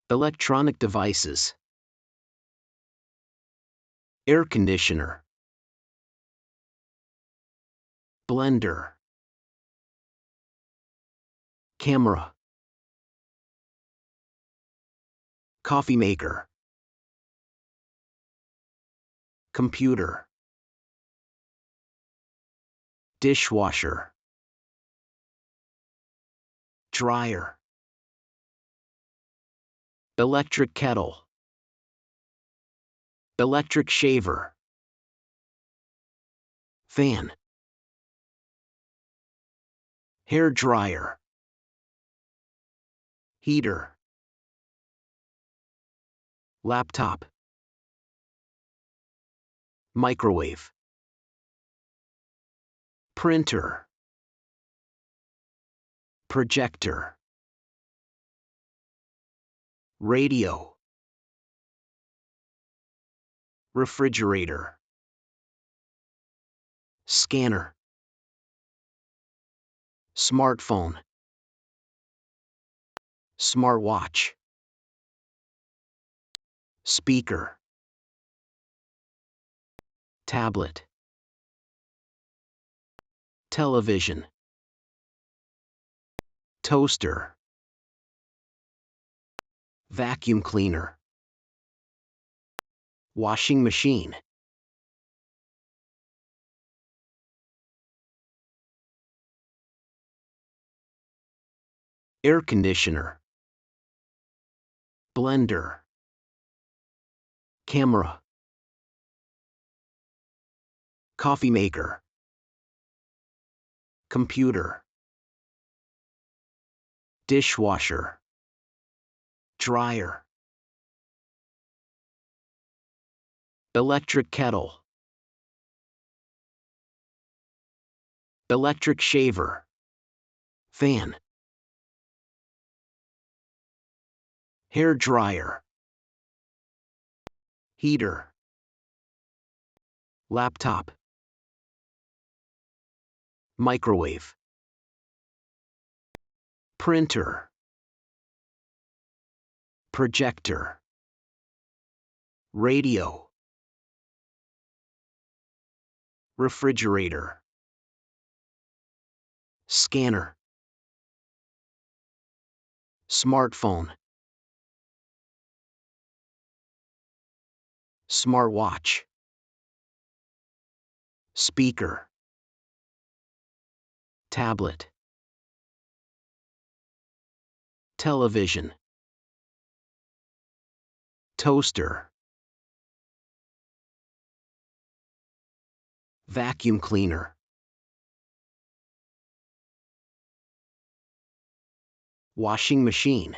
Electronic devices. Air conditioner. Blender. Camera. Coffee maker. Computer. Dishwasher. Dryer. Electric kettle. Electric shaver. Fan. Hair dryer. Heater. Laptop. Microwave. Printer. Projector. Radio. Refrigerator. Scanner. Smartphone. Smartwatch. Speaker. Tablet. Television. Toaster. Vacuum cleaner. Washing machine. Air conditioner. Blender. Camera. Coffee maker. Computer. Dishwasher. Dryer. Electric kettle. Electric shaver. Fan. Hair dryer. Heater. Laptop. Microwave. Printer. Projector. Radio. Refrigerator. Scanner. Smartphone. Smartwatch. Speaker. Tablet. Television. Toaster. Vacuum cleaner. Washing machine.